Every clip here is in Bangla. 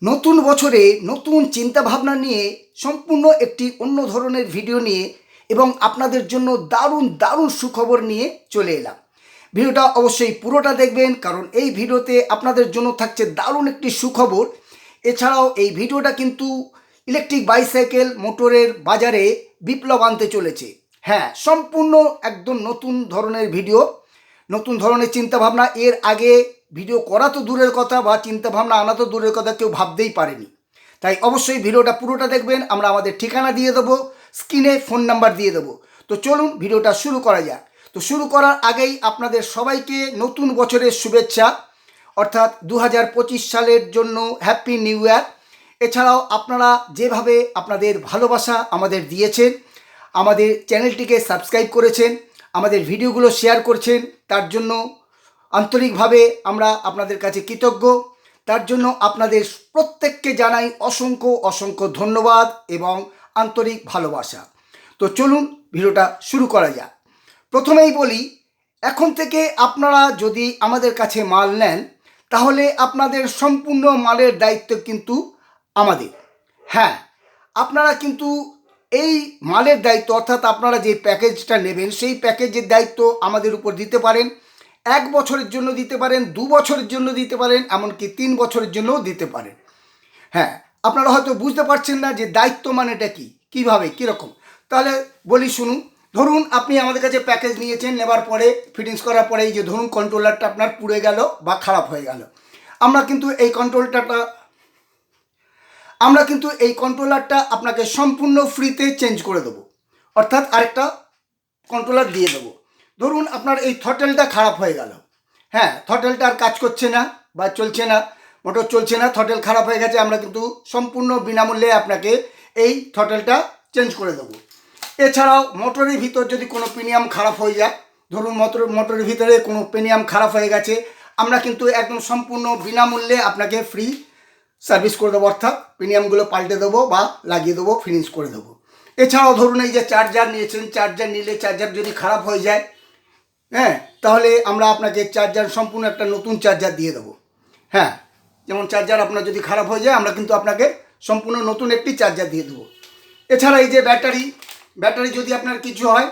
নতুন বছরে নতুন চিন্তাভাবনা নিয়ে সম্পূর্ণ একটি অন্য ধরনের ভিডিও নিয়ে এবং আপনাদের জন্য দারুণ দারুণ সুখবর নিয়ে চলে এলাম। ভিডিওটা অবশ্যই পুরোটা দেখবেন, কারণ এই ভিডিওতে আপনাদের জন্য থাকছে দারুণ একটি সুখবর। এছাড়াও এই ভিডিওটা কিন্তু ইলেকট্রিক বাইসাইকেল মোটরের বাজারে বিপ্লব আনতে চলেছে। হ্যাঁ, সম্পূর্ণ একদম নতুন ধরনের ভিডিও, নতুন ধরনের চিন্তাভাবনা। এর আগে ভিডিও করা তো দূরের কথা, বা চিন্তাভাবনা আনা তো দূরের কথা, কেউ ভাবতেই পারেনি। তাই অবশ্যই ভিডিওটা পুরোটা দেখবেন। আমরা আমাদের ঠিকানা দিয়ে দেবো, স্ক্রিনে ফোন নাম্বার দিয়ে দেবো। তো চলুন ভিডিওটা শুরু করা যাক। তো শুরু করার আগেই আপনাদের সবাইকে নতুন বছরের শুভেচ্ছা, অর্থাৎ 2025 সালের জন্য হ্যাপি নিউ ইয়ার। এছাড়াও আপনারা যেভাবে আপনাদের ভালোবাসা আমাদের দিয়েছেন, আমাদের চ্যানেলটিকে সাবস্ক্রাইব করেছেন, আমাদের ভিডিওগুলো শেয়ার করছেন, তার জন্য আন্তরিকভাবে আমরা আপনাদের কাছে কৃতজ্ঞ। তার জন্য আপনাদের প্রত্যেককে জানাই অসংখ্য অসংখ্য ধন্যবাদ এবং আন্তরিক ভালোবাসা। তো চলুন ভিডিওটা শুরু করা যাক। প্রথমেই বলি, এখন থেকে আপনারা যদি আমাদের কাছে মাল নেন, তাহলে আপনাদের সম্পূর্ণ মালের দায়িত্ব কিন্তু আমাদের। হ্যাঁ, আপনারা কিন্তু এই মালের দায়িত্ব, অর্থাৎ আপনারা যে প্যাকেজটা নেবেন সেই প্যাকেজের দায়িত্ব আমাদের উপর দিতে পারেন। 1 বছরের জন্য দিতে পারেন, 2 বছরের জন্য দিতে পারেন, এমনকি 3 বছরের জন্যও দিতে পারেন। হ্যাঁ, আপনারা হয়তো বুঝতে পারছেন না যে দায়িত্ব মানেটা কি, কীভাবে, কীরকম। তাহলে বলি শুনুন। ধরুন আপনি আমাদের কাছে প্যাকেজ নিয়েছেন, নেবার পরে ফিটিংস করার পরে এই যে ধরুন কন্ট্রোলারটা আপনার পুড়ে গেল বা খারাপ হয়ে গেল, আমরা কিন্তু এই কন্ট্রোলারটা আপনাকে সম্পূর্ণ ফ্রিতে চেঞ্জ করে দেবো, অর্থাৎ আরেকটা কন্ট্রোলার দিয়ে দেবো। ধরুন আপনার এই থ্রটেলটা খারাপ হয়ে গেল। হ্যাঁ, থ্রটেলটা আর কাজ করছে না বা চলছে না, মোটর চলছে না, থ্রটেল খারাপ হয়ে গেছে। আমরা কিন্তু সম্পূর্ণ বিনামূল্যে আপনাকে এই থ্রটেলটা চেঞ্জ করে দেবো। এছাড়াও মোটরের ভিতর যদি কোনো পিনিয়াম খারাপ হয়ে যায়, ধরুন মোটরের ভিতরে কোনো পিনিয়াম খারাপ হয়ে গেছে, আমরা কিন্তু একদম সম্পূর্ণ বিনামূল্যে আপনাকে ফ্রি সার্ভিস করে দেবো, অর্থাৎ প্রিমিয়ামগুলো পাল্টে দেবো বা লাগিয়ে দেবো, ফিনিশ করে দেবো। এছাড়াও ধরুন এই যে চার্জার নিয়েছেন, চার্জার নিলে চার্জার যদি খারাপ হয়ে যায়, হ্যাঁ, তাহলে আমরা আপনাকে চার্জার সম্পূর্ণ একটা নতুন চার্জার দিয়ে দেবো। হ্যাঁ, যেমন চার্জার আপনার যদি খারাপ হয়ে যায়, আমরা কিন্তু আপনাকে সম্পূর্ণ নতুন একটি চার্জার দিয়ে দেবো। এছাড়া এই যে ব্যাটারি যদি আপনার কিছু হয়,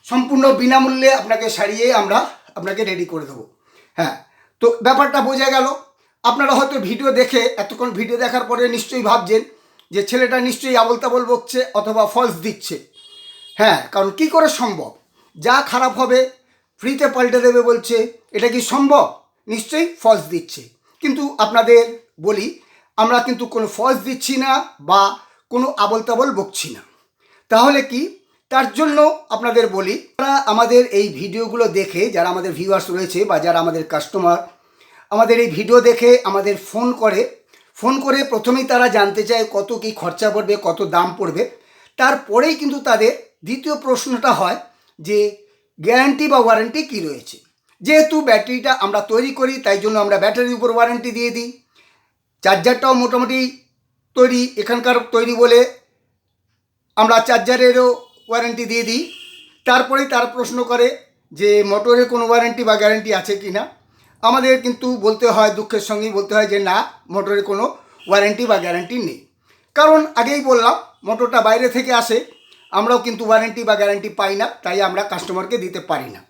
সম্পূর্ণ বিনামূল্যে আপনাকে সারিয়ে আমরা আপনাকে রেডি করে দেবো। হ্যাঁ, তো ব্যাপারটা বোঝা গেল। আপনারা হয়তো ভিডিও দেখে, এতক্ষণ ভিডিও দেখার পরে নিশ্চয়ই ভাবছেন যে ছেলেটা নিশ্চয়ই আবোল তাবোল বকছে অথবা ফলস দিচ্ছে। হ্যাঁ, কারণ কি করে সম্ভব, যা খারাপ হবে ফ্রিতে পাল্টে দেবে বলছে, এটা কি সম্ভব? নিশ্চয়ই ফলস দিচ্ছে। কিন্তু আপনাদের বলি, আমরা কিন্তু কোনো ফলস দিচ্ছি না বা কোনো আবোল তাবোল বকছি না। তাহলে কি, তার জন্য আপনাদের বলি, যারা আমাদের এই ভিডিওগুলো দেখে, যারা আমাদের ভিউয়ার্স রয়েছে বা যারা আমাদের কাস্টমার, আমাদের এই ভিডিও দেখে আমাদের ফোন করে প্রথমেই তারা জানতে চায় কত কি খরচা পড়বে, কত দাম পড়বে। তারপরেই কিন্তু তাদের দ্বিতীয় প্রশ্নটা হয় যে গ্যারান্টি বা ওয়ারেন্টি কী রয়েছে। যেহেতু ব্যাটারিটা আমরা তৈরি করি, তাই জন্য আমরা ব্যাটারির উপর ওয়ারেন্টি দিয়ে দিই। চার্জারটাও মোটামুটি তৈরি, এখানকার তৈরি বলে আমরা চার্জারেরও ওয়ারেন্টি দিয়ে দিই। তারপরেই তারা প্রশ্ন করে যে মোটরের কোনো ওয়ারেন্টি বা গ্যারান্টি আছে কি না। আমাদের কিন্তু বলতে হয়, দুঃখের সঙ্গেই বলতে হয় যে না, মোটরের কোনো ওয়ারেন্টি বা গ্যারান্টি নেই। কারণ আগেই বললাম, মোটরটা বাইরে থেকে আসে, আমরাও কিন্তু ওয়ারেন্টি বা গ্যারান্টি পাই না, তাই আমরা কাস্টমারকে দিতে পারি না।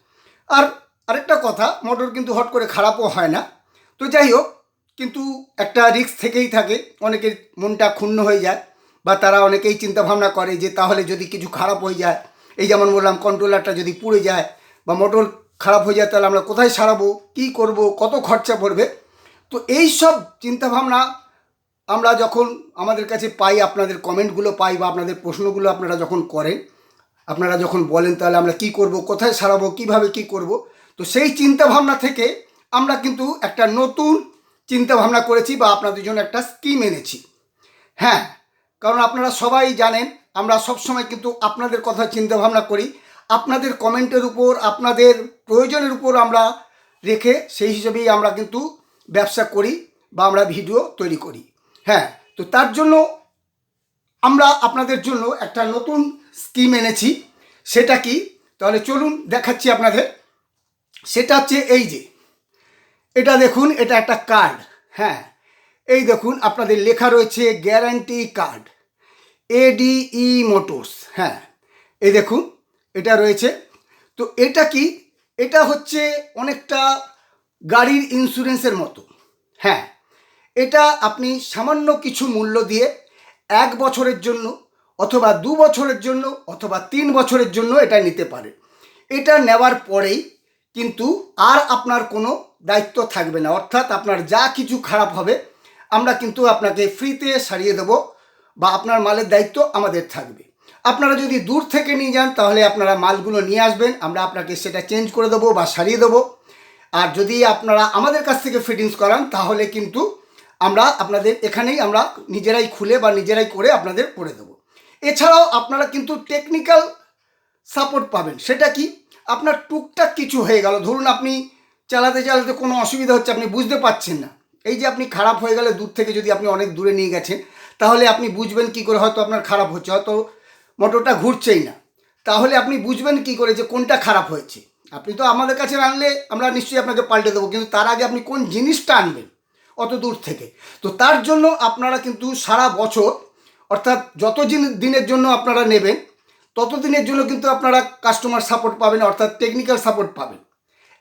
আর আরেকটা কথা, মোটর কিন্তু হট করে খারাপও হয় না। তো যাই হোক, কিন্তু একটা রিস্ক থেকেই থাকে, অনেকের মনটা ক্ষুণ্ণ হয়ে যায়, বা তারা অনেকেই চিন্তাভাবনা করে যে তাহলে যদি কিছু খারাপ হয়ে যায়, এই যেমন বললাম কন্ট্রোলারটা যদি পুড়ে যায় বা মোটর খারাপ হয়ে যায়, তাহলে আমরা কোথায় সারাবো, কী করব, কত খরচা পড়বে। তো এই সব চিন্তাভাবনা আমরা যখন আমাদের কাছে পাই, আপনাদের কমেন্টগুলো পাই বা আপনাদের প্রশ্নগুলো আপনারা যখন করেন, আপনারা যখন বলেন তাহলে আমরা কি করব, কোথায় সারাবো, কিভাবে কি করব। তো সেই চিন্তাভাবনা থেকে আমরা কিন্তু একটা নতুন চিন্তাভাবনা করেছি বা আপনাদের জন্য একটা স্কিম এনেছি। হ্যাঁ, কারণ আপনারা সবাই জানেন আমরা সবসময় কিন্তু আপনাদের কথা চিন্তাভাবনা করি, আপনাদের কমেন্টের উপর, আপনাদের প্রয়োজনের উপর আমরা রেখে সেই হিসেবেই আমরা কিন্তু ব্যবসা করি বা আমরা ভিডিও তৈরি করি। হ্যাঁ, তো তার জন্য আমরা আপনাদের জন্য একটা নতুন স্কিম এনেছি। সেটা কি, তাহলে চলুন দেখাচ্ছি আপনাদের। সেটা হচ্ছে এই যে, এটা দেখুন, এটা একটা কার্ড। হ্যাঁ, এই দেখুন আপনাদের লেখা রয়েছে গ্যারান্টি কার্ড এডিই মোটরস। হ্যাঁ, এই দেখুন এটা রয়েছে। তো এটা কি, এটা হচ্ছে অনেকটা গাড়ির ইন্স্যুরেন্সের মতো। হ্যাঁ, এটা আপনি সামান্য কিছু মূল্য দিয়ে 1 বছরের জন্য অথবা 2 বছরের জন্য অথবা 3 বছরের জন্য এটা নিতে পারেন। এটা নেওয়ার পরেই কিন্তু আর আপনার কোনো দায়িত্ব থাকবে না, অর্থাৎ আপনার যা কিছু খারাপ হবে আমরা কিন্তু আপনাকে ফ্রিতে সারিয়ে দেবো, বা আপনার মালের দায়িত্ব আমাদের থাকবে। আপনারা যদি দূর থেকে নিয়ে যান তাহলে আপনারা মালগুলো নিয়ে আসবেন, আমরা আপনাকে সেটা চেঞ্জ করে দেবো বা সারিয়ে দেবো। আর যদি আপনারা আমাদের কাছ থেকে ফিটিংস করান তাহলে কিন্তু আমরা আপনাদের এখানেই আমরা নিজেরাই খুলে বা নিজেরাই করে আপনাদের করে দেবো। এছাড়াও আপনারা কিন্তু টেকনিক্যাল সাপোর্ট পাবেন। সেটা কি, আপনার টুকটাক কিছু হয়ে গেল, ধরুন আপনি চালাতে চালাতে কোনো অসুবিধা হচ্ছে, আপনি বুঝতে পারছেন না, এই যে আপনি খারাপ হয়ে গেলে দূর থেকে যদি আপনি অনেক দূরে নিয়ে গেছেন তাহলে আপনি বুঝবেন কি করে হয়তো আপনার খারাপ হচ্ছে, হয়তো মোটরটা ঘুরছেই না, তাহলে আপনি বুঝবেন কি করে যে কোনটা খারাপ হয়েছে। আপনি তো আমাদের কাছে আনলে আমরা নিশ্চয়ই আপনাকে পাল্টে দেবো, কিন্তু তার আগে আপনি কোন জিনিসটা আনবেন অত দূর থেকে। তো তার জন্য আপনারা কিন্তু সারা বছর, অর্থাৎ যত দিনের জন্য আপনারা নেবেন ততদিনের জন্য কিন্তু আপনারা কাস্টমার সাপোর্ট পাবেন, অর্থাৎ টেকনিক্যাল সাপোর্ট পাবেন।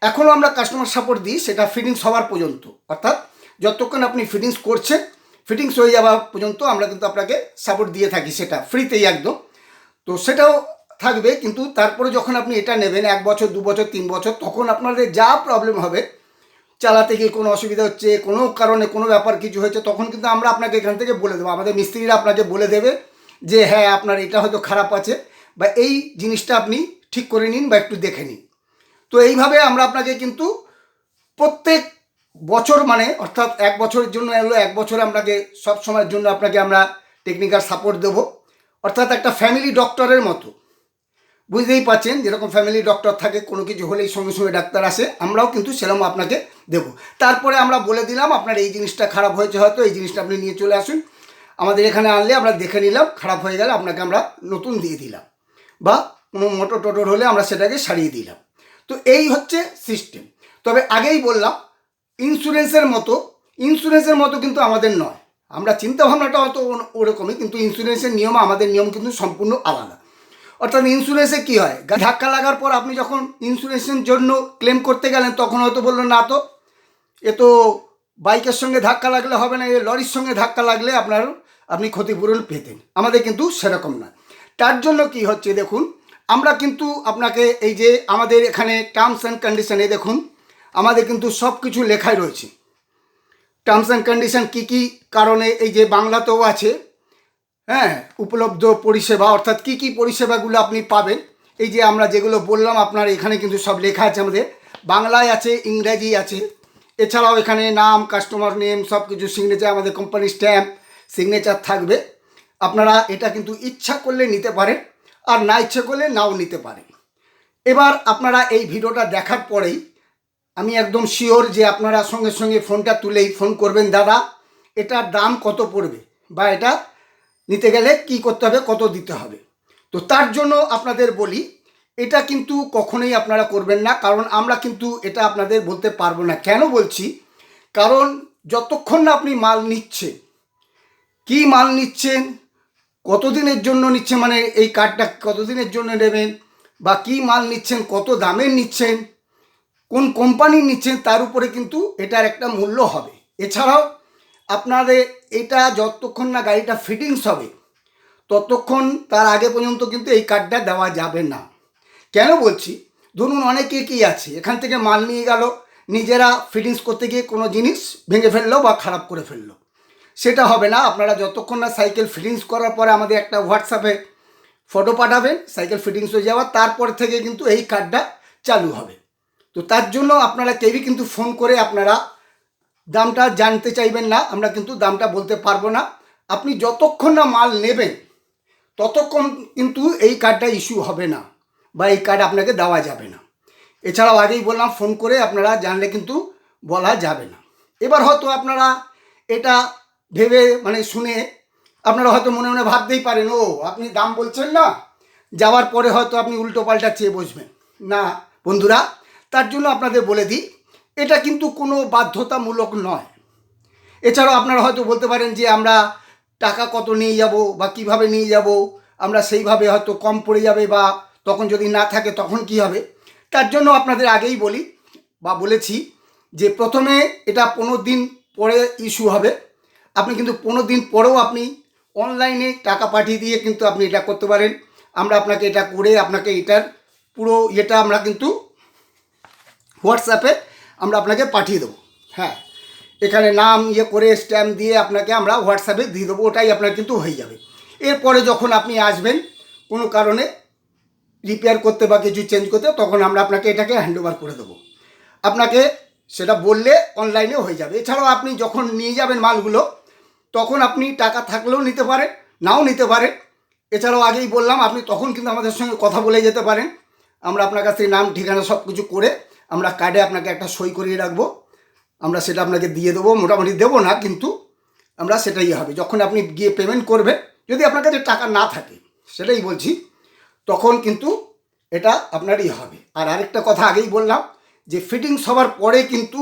এখনও আমরা কাস্টমার সাপোর্ট দিই, সেটা ফিটিংস হওয়ার পর্যন্ত, অর্থাৎ যতক্ষণ আপনি ফিটিংস করছেন, ফিটিংস হয়ে যাওয়া পর্যন্ত আমরা কিন্তু আপনাকে সাপোর্ট দিয়ে থাকি, সেটা ফ্রিতেই একদম। তো সেটাও থাকবে, কিন্তু তারপরে যখন আপনি এটা নেবেন 1 বছর 2 বছর 3 বছর, তখন আপনাদের যা প্রবলেম হবে, চালাতে গিয়ে কোনো অসুবিধা হচ্ছে, কোনো কারণে কোনো ব্যাপার কিছু হয়েছে, তখন কিন্তু আমরা আপনাকে এখান থেকে বলে দেবো, আমাদের মিস্ত্রিরা আপনাকে বলে দেবে যে হ্যাঁ আপনার এটা হয়তো খারাপ আছে বা এই জিনিসটা আপনি ঠিক করে নিন বা একটু দেখে নিন। তো এইভাবে আমরা আপনাকে কিন্তু প্রত্যেক বছর, মানে অর্থাৎ 1 বছরের জন্য এলো, 1 বছরে আপনাকে সব সময়ের জন্য আপনাকে আমরা টেকনিক্যাল সাপোর্ট দেবো, অর্থাৎ একটা ফ্যামিলি ডক্টরের মতো। বুঝতেই পারছেন, যেরকম ফ্যামিলি ডক্টর থাকে, কোনো কিছু হলেই সঙ্গে সঙ্গে ডাক্তার আসে, আমরাও কিন্তু সেরকম আপনাকে দেব। তারপরে আমরা বলে দিলাম আপনার এই জিনিসটা খারাপ হয়েছে, হয়তো এই জিনিসটা আপনি নিয়ে চলে আসুন, আমাদের এখানে আনলে আমরা দেখে নিলাম, খারাপ হয়ে গেলে আপনাকে আমরা নতুন দিয়ে দিলাম, বা কোনো মোটর টোটর হলে আমরা সেটাকে সারিয়ে দিলাম। তো এই হচ্ছে সিস্টেম। তবে আগেই বললাম ইন্স্যুরেন্সের মতো কিন্তু আমাদের নয়, আমরা চিন্তাভাবনাটা হয়তো ওরকমই, কিন্তু ইন্স্যুরেন্সের নিয়ম আমাদের নিয়ম কিন্তু সম্পূর্ণ আলাদা। অর্থাৎ ইন্স্যুরেন্সে কী হয়, ধাক্কা লাগার পর আপনি যখন ইন্স্যুরেন্সের জন্য ক্লেম করতে গেলেন তখন হয়তো বললো না, তো এ তো বাইকের সঙ্গে ধাক্কা লাগলে হবে না, এ লরির সঙ্গে ধাক্কা লাগলে আপনি ক্ষতিপূরণ পেতেন। আমাদের কিন্তু সেরকম না। তার জন্য কি হচ্ছে দেখুন, আমরা কিন্তু আপনাকে এই যে আমাদের এখানে টার্মস অ্যান্ড কন্ডিশনে দেখুন, আমাদের কিন্তু সব কিছু লেখাই রয়েছে। টার্মস অ্যান্ড কন্ডিশন কী কী কারণে, এই যে বাংলাতেও আছে, হ্যাঁ, উপলব্ধ পরিষেবা, অর্থাৎ কী কী পরিষেবাগুলো আপনি পাবেন, এই যে আমরা যেগুলো বললাম আপনার এখানে কিন্তু সব লেখা আছে, আমাদের বাংলায় আছে, ইংরাজি আছে, এছাড়াও এখানে নাম, কাস্টমার নেম, সব কিছু, সিগনেচার, আমাদের কোম্পানির স্ট্যাম্প, সিগনেচার থাকবে। আপনারা এটা কিন্তু ইচ্ছা করলে নিতে পারেন, আর না ইচ্ছে করলে নাও নিতে পারেন। এবার আপনারা এই ভিডিওটা দেখার পরেই আমি একদম শিওর যে আপনারা সঙ্গে সঙ্গে ফোনটা তুলেই ফোন করবেন, দাদা এটার দাম কত পড়বে, বা এটা নিতে গেলে কি করতে হবে, কত দিতে হবে। তো তার জন্য আপনাদের বলি, এটা কিন্তু কখনোই আপনারা করবেন না, কারণ আমরা কিন্তু এটা আপনাদের বলতে পারবো না। কেন বলছি, কারণ যতক্ষণ না আপনি মাল নিচ্ছেন, কি মাল নিচ্ছেন, কতদিনের জন্য নিচ্ছেন, মানে এই কার্ডটা কতদিনের জন্য নেবেন, বা কি মাল নিচ্ছেন, কত দামের নিচ্ছেন, কোন কোম্পানির নিচ্ছেন, তার উপরে কিন্তু এটার একটা মূল্য হবে। এছাড়াও আপনাদের এটা যতক্ষণ না গাড়িটা ফিটিংস হবে ততক্ষণ, তার আগে পর্যন্ত কিন্তু এই কার্ডটা দেওয়া যাবে না। কেন বলছি, ধরুন অনেকে কি আছে, এখান থেকে মাল নিয়ে গেল, নিজেরা ফিটিংস করতে গিয়ে কোনো জিনিস ভেঙে ফেললো বা খারাপ করে ফেললো, সেটা হবে না। আপনারা যতক্ষণ না সাইকেল ফিটিংস করার পরে আমাদের একটা হোয়াটসঅ্যাপে ফটো পাঠাবেন সাইকেল ফিটিংস হয়ে যাওয়ার, তারপর থেকে কিন্তু এই কার্ডটা চালু হবে। তো তার জন্য আপনারা কেউই কিন্তু ফোন করে আপনারা দামটা জানতে চাইবেন না, আমরা কিন্তু দামটা বলতে পারবো না। আপনি যতক্ষণ না মাল নেবেন ততক্ষণ কিন্তু এই কার্ডটা ইস্যু হবে না, বা এই কার্ড আপনাকে দেওয়া যাবে না। এছাড়াও আগেই বললাম, ফোন করে আপনারা জানলে কিন্তু বলা যাবে না। এবার হয়তো আপনারা এটা ভেবে, মানে শুনে আপনারা হয়তো মনে মনে ভাবতেই পারেন, ও আপনি দাম বলছেন না, যাওয়ার পরে হয়তো আপনি উল্টো পাল্টা চেয়ে বসবেন না। বন্ধুরা, তার জন্য আপনাদের বলে দিই, এটা কিন্তু কোনো বাধ্যতামূলক নয়। এছাড়াও আপনারা হয়তো বলতে পারেন যে আমরা টাকা কত নিয়ে যাব বা কিভাবে নিয়ে যাব, আমরা সেইভাবে হয়তো কম পড়ে যাবে বা তখন যদি না থাকে তখন কি হবে। তার জন্য আপনাদের আগেই বলি বা বলেছি যে প্রথমে এটা 15 দিন পরে ইস্যু হবে। আপনি কিন্তু 15 দিন পরেও আপনি অনলাইনে টাকা পাঠিয়ে দিয়ে কিন্তু আপনি এটা করতে পারেন। আমরা আপনাকে এটা করে আপনাকে এটার পুরো ইয়েটা আমরা কিন্তু হোয়াটসঅ্যাপে আমরা আপনাকে পাঠিয়ে দেবো। হ্যাঁ, এখানে নাম ইয়ে করে স্ট্যাম্প দিয়ে আপনাকে আমরা হোয়াটসঅ্যাপে দিয়ে দেবো, ওটাই আপনার কিন্তু হয়ে যাবে। এরপরে যখন আপনি আসবেন কোনো কারণে রিপেয়ার করতে বা কিছু চেঞ্জ করতে, তখন আমরা আপনাকে এটাকে হ্যান্ডওভার করে দেবো। আপনাকে সেটা বললে অনলাইনে হয়ে যাবে। এছাড়াও আপনি যখন নিয়ে যাবেন মালগুলো, তখন আপনি টাকা থাকলেও নিতে পারেন, নাও নিতে পারেন। এছাড়াও আগেই বললাম আপনি তখন কিন্তু আমাদের সঙ্গে কথা বলে যেতে পারেন। আমরা আপনার কাছ থেকে নাম ঠিকানা সব কিছু করে আমরা কার্ডে আপনাকে একটা সই করিয়ে রাখবো, আমরা সেটা আপনাকে দিয়ে দেবো। মোটামুটি দেবো না, কিন্তু আমরা সেটাই হবে যখন আপনি গিয়ে পেমেন্ট করবেন। যদি আপনার কাছে টাকা না থাকে, সেটাই বলছি, তখন কিন্তু এটা আপনারই হবে। আর আরেকটা কথা আগেই বললাম যে ফিটিংস হওয়ার পরে কিন্তু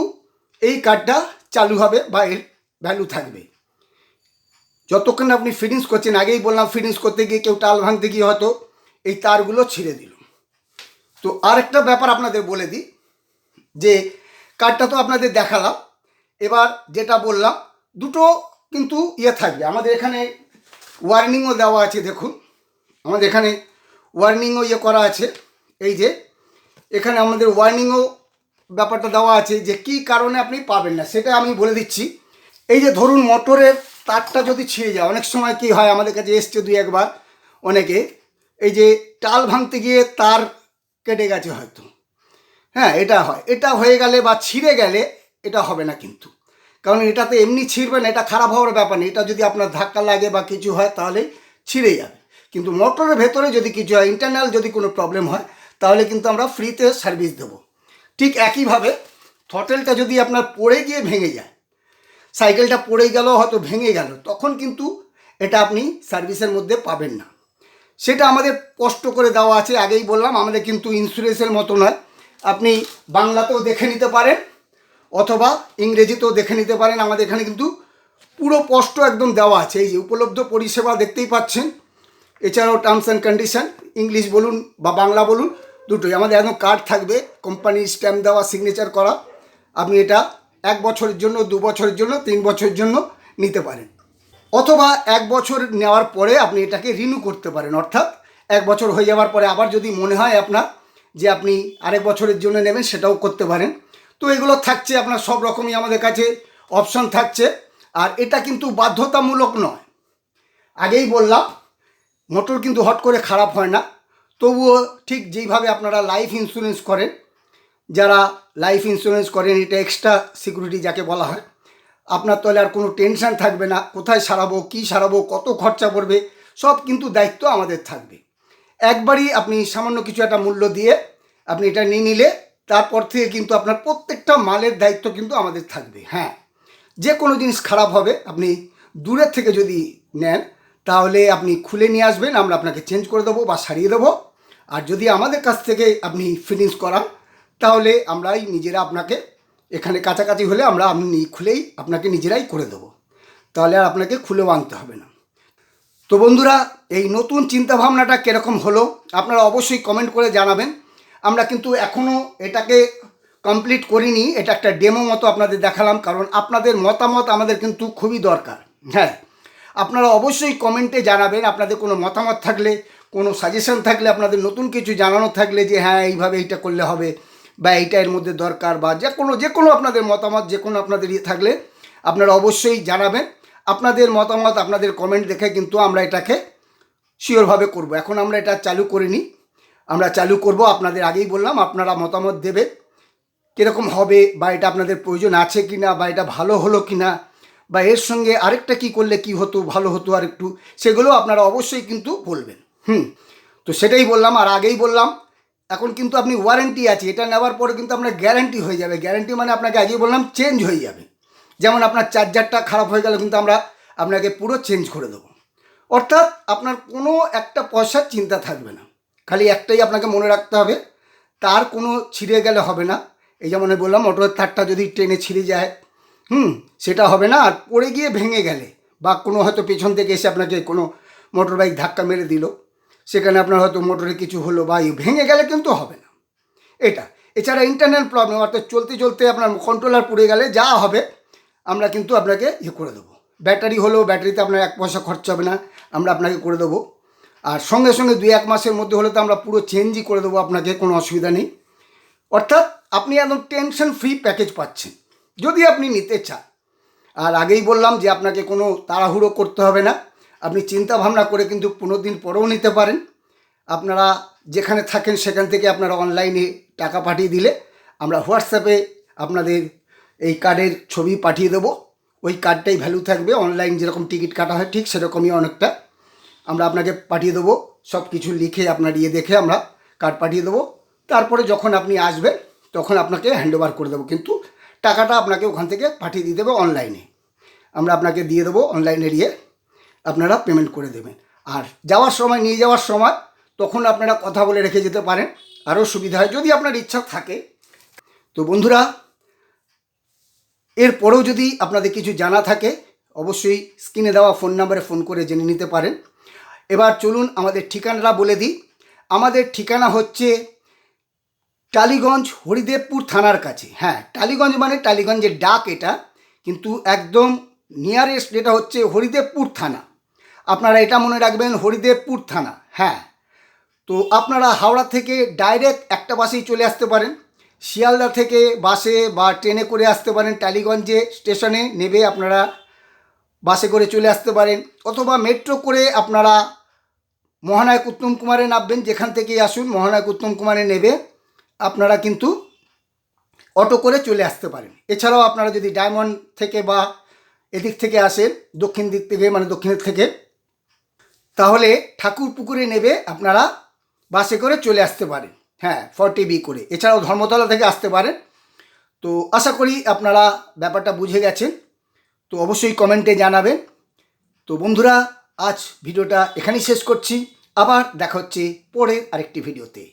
এই কার্ডটা চালু হবে বা এর ভ্যালু থাকবে। যতক্ষণ আপনি ফিটিংস করছেন, আগেই বললাম ফিটিংস করতে গিয়ে কেউ টাল ভাঙতে গিয়ে হয়তো এই তারগুলো ছিঁড়ে দিল। তো আরেকটা ব্যাপার আপনাদের বলে দিই যে কার্ডটা তো আপনাদের দেখালাম, এবার যেটা বললাম দুটো কিন্তু ইয়ে থাকবে। আমাদের এখানে ওয়ার্নিংও দেওয়া আছে, দেখুন আমাদের এখানে ওয়ার্নিংও ইয়ে করা আছে। এই যে এখানে আমাদের ওয়ার্নিংও ব্যাপারটা দেওয়া আছে যে কী কারণে আপনি পাবেন না, সেটা আমি বলে দিচ্ছি। এই যে ধরুন মোটরের তারটা যদি ছিঁড়ে যায়, অনেক সময় কী হয়, আমাদের কাছে এসছে 2-1 বার অনেকে, এই যে টাল ভাঙতে গিয়ে তার কেটে গেছে হয়তো, হ্যাঁ এটা হয়। এটা হয়ে গেলে বা ছিঁড়ে গেলে এটা হবে না কিন্তু, কারণ এটাতে এমনি ছিঁড়বে না, এটা খারাপ হওয়ার ব্যাপার নেই। এটা যদি আপনার ধাক্কা লাগে বা কিছু হয় তাহলে ছিঁড়ে যাবে। কিন্তু মোটরের ভেতরে যদি কিছু হয়, ইন্টারনাল যদি কোনো প্রবলেম হয়, তাহলে কিন্তু আমরা ফ্রিতে সার্ভিস দেবো। ঠিক একইভাবে থ্রটেলটা যদি আপনার পড়ে গিয়ে ভেঙে যায়, সাইকেলটা পড়ে গেল হয়তো ভেঙে গেল, তখন কিন্তু এটা আপনি সার্ভিসের মধ্যে পাবেন না। সেটা আমাদের স্পষ্ট করে দেওয়া আছে। আগেই বললাম আমাদের কিন্তু ইন্স্যুরেন্সের মতো নয়, আপনি বাংলাতেও দেখে নিতে পারেন অথবা ইংরেজিতেও দেখে নিতে পারেন। আমাদের এখানে কিন্তু পুরো স্পষ্ট একদম দেওয়া আছে। এই যে উপলব্ধ পরিষেবা দেখতেই পাচ্ছেন। এছাড়াও টার্মস অ্যান্ড কন্ডিশন, ইংলিশ বলুন বা বাংলা বলুন, দুটোই আমাদের একদম কার্ড থাকবে, কোম্পানির স্ট্যাম্প দেওয়া, সিগনেচার করা। আপনি এটা 1 বছরের জন্য, 2 বছরের জন্য, 3 বছরের জন্য নিতে পারেন, অথবা 1 বছর নেওয়ার পরে আপনি এটাকে রিনিউ করতে পারেন। অর্থাৎ 1 বছর হয়ে যাওয়ার পরে আবার যদি মনে হয় আপনার যে আপনি আরেক বছরের জন্য নেবেন, সেটাও করতে পারেন। তো এগুলো থাকছে আপনার সব রকমই আমাদের কাছে অপশন থাকছে। আর এটা কিন্তু বাধ্যতামূলক নয়। আগেই বললাম মোটর কিন্তু হট করে খারাপ হয় না। তবুও ঠিক যেইভাবে আপনারা লাইফ ইন্স্যুরেন্স করেন, যারা লাইফ ইন্স্যুরেন্স করেন, এটা এক্সট্রা সিকিউরিটি যাকে বলা হয়, আপনার তাহলে আর কোনো টেনশান থাকবে না কোথায় সারাবো, কী সারাবো, কত খরচা পড়বে, সব কিন্তু দায়িত্ব আমাদের থাকবে। একবারই আপনি সামান্য কিছু একটা মূল্য দিয়ে আপনি এটা নিয়ে নিলে, তারপর থেকে কিন্তু আপনার প্রত্যেকটা মালের দায়িত্ব কিন্তু আমাদের থাকবে। হ্যাঁ, যে কোনো জিনিস খারাপ হবে, আপনি দূরের থেকে যদি নেন তাহলে আপনি খুলে নিয়ে আসবেন, আমরা আপনাকে চেঞ্জ করে দেবো বা সারিয়ে দেবো। আর যদি আমাদের কাছ থেকে আপনি ফিনিশ করান, তাহলে আমরাই নিজেরা আপনাকে, এখানে কাছাকাছি হলে আমরা আপনি খুলেই আপনাকে নিজেরাই করে দেবো, তাহলে আর আপনাকে খুলেও আনতে হবে না। তো বন্ধুরা, এই নতুন চিন্তাভাবনাটা কীরকম হলো আপনারা অবশ্যই কমেন্ট করে জানাবেন। আমরা কিন্তু এখনও এটাকে কমপ্লিট করিনি, এটা একটা ডেমো মতো আপনাদের দেখালাম, কারণ আপনাদের মতামত আমাদের কিন্তু খুবই দরকার। হ্যাঁ, আপনারা অবশ্যই কমেন্টে জানাবেন আপনাদের কোনো মতামত থাকলে, কোনো সাজেশন থাকলে, আপনাদের নতুন কিছু জানানো থাকলে যে হ্যাঁ এইভাবে এইটা করলে হবে বা এইটা এর মধ্যে দরকার, বা যে কোনো আপনাদের মতামত, যে কোনো আপনাদের ইয়ে থাকলে আপনারা অবশ্যই জানাবেন। আপনাদের মতামত, আপনাদের কমেন্ট দেখে কিন্তু আমরা এটাকে শিওরভাবে করব। এখন আমরা এটা চালু করিনি, আমরা চালু করব। আপনাদের আগেই বললাম আপনারা মতামত দেবে কীরকম হবে, বা এটা আপনাদের প্রয়োজন আছে কি না, বা এটা ভালো হলো কি না, বা এর সঙ্গে আরেকটা কি করলে কি হতো, ভালো হতো আর একটু, সেগুলো আপনারা অবশ্যই কিন্তু বলবেন। তো সেটাই বললাম। আর আগেই বললাম এখন কিন্তু আপনি ওয়ারেন্টি আছে, এটা নেওয়ার পরে কিন্তু আপনার গ্যারান্টি হয়ে যাবে। গ্যারান্টি মানে আপনাকে আগেই বললাম চেঞ্জ হয়ে যাবে। যেমন আপনার চার্জারটা খারাপ হয়ে গেল, কিন্তু আমরা আপনাকে পুরো চেঞ্জ করে দেবো। অর্থাৎ আপনার কোনো একটা পয়সার চিন্তা থাকবে না। খালি একটাই আপনাকে মনে রাখতে হবে, তার কোনো ছিঁড়ে গেলে হবে না। এই যেমন বললাম মোটরের তারটা যদি ট্রেনে ছিঁড়ে যায় সেটা হবে না। আর পড়ে গিয়ে ভেঙে গেলে বা কোনো হয়তো পেছন থেকে এসে আপনাকে কোনো মোটর বাইক ধাক্কা মেরে দিল, সেখানে আপনার হয়তো মোটরে কিছু হলো বা ভেঙে গেলে কিন্তু হবে না এটা। এছাড়া ইন্টারনাল প্রবলেম, অর্থাৎ চলতে চলতে আপনার কন্ট্রোলার পুড়ে গেলে যা হবে আমরা কিন্তু আপনাকে করে দেবো। ব্যাটারি হলো, ব্যাটারিতে আপনার 1 পয়সা খরচা হবে না, আমরা আপনাকে করে দেবো। আর সঙ্গে সঙ্গে 2-1 মাসের মধ্যে হলে তো আমরা পুরো চেঞ্জই করে দেবো আপনাকে, কোনো অসুবিধা নেই। অর্থাৎ আপনি একদম টেনশন ফ্রি প্যাকেজ পাচ্ছেন যদি আপনি নিতে চান। আর আগেই বললাম যে আপনাকে কোনো তাড়াহুড়ো করতে হবে না, আপনি চিন্তা ভাবনা করে কিন্তু 15 দিন পরেও নিতে পারেন। আপনারা যেখানে থাকেন সেখান থেকে আপনারা অনলাইনে টাকা পাঠিয়ে দিলে আমরা হোয়াটসঅ্যাপে আপনাদের এই কার্ডের ছবি পাঠিয়ে দেবো। ওই কার্ডটাই ভ্যালু থাকবে, অনলাইন যেরকম টিকিট কাটা হয় ঠিক সেরকমই অনেকটা আমরা আপনাকে পাঠিয়ে দেবো। সব কিছু লিখে আপনার দেখে আমরা কার্ড পাঠিয়ে দেবো। তারপরে যখন আপনি আসবেন তখন আপনাকে হ্যান্ডওভার করে দেবো, কিন্তু টাকাটা আপনাকে ওখান থেকে পাঠিয়ে দিয়ে দেবো অনলাইনে। আমরা আপনাকে দিয়ে দেবো অনলাইনে আপনারা পেমেন্ট করে দেবেন। আর যাওয়ার সময়, নিয়ে যাওয়ার সময় তখন আপনারা কথা বলে রেখে যেতে পারেন, আরও সুবিধা হয় যদি আপনার ইচ্ছা থাকে। তো বন্ধুরা, এরপরেও যদি আপনাদের কিছু জানা থাকে অবশ্যই স্ক্রিনে দেওয়া ফোন নাম্বারে ফোন করে জেনে নিতে পারেন। এবার চলুন আমাদের ঠিকানাটা বলে দিই। আমাদের ঠিকানা হচ্ছে টালিগঞ্জ, হরিদেবপুর থানার কাছে। হ্যাঁ, টালিগঞ্জ মানে টালিগঞ্জের ডাক এটা, কিন্তু একদম নিয়ারেস্ট যেটা হচ্ছে হরিদেবপুর থানা। আপনারা এটা মনে রাখবেন, হরিদেবপুর থানা। হ্যাঁ, তো আপনারা হাওড়া থেকে ডাইরেক্ট একটা বাসেই চলে আসতে পারেন, শিয়ালদা থেকে বাসে বা ট্রেনে করে আসতে পারেন। টালিগঞ্জে স্টেশনে নেবে আপনারা বাসে করে চলে আসতে পারেন, অথবা মেট্রো করে আপনারা মহানায়ক উত্তম কুমারে নামবেন। যেখান থেকেই আসুন মহানায়ক উত্তম কুমারে নেবে আপনারা কিন্তু অটো করে চলে আসতে পারেন। এছাড়াও আপনারা যদি ডায়মন্ড থেকে বা এদিক থেকে আসেন, দক্ষিণ দিক থেকে মানে দক্ষিণের থেকে, তাহলে ঠাকুরপুকুরে নেবে আপনারা বাসে করে চলে আসতে পারেন। হ্যাঁ, 40B করে। এছাড়াও ধর্মতলা থেকে আসতে পারেন। তো আশা করি আপনারা ব্যাপারটা বুঝে গেছেন। তো অবশ্যই কমেন্টে জানাবেন। তো বন্ধুরা, আজ ভিডিওটা এখানেই শেষ করছি। আবার দেখা হচ্ছে পরের আরেকটি ভিডিওতে।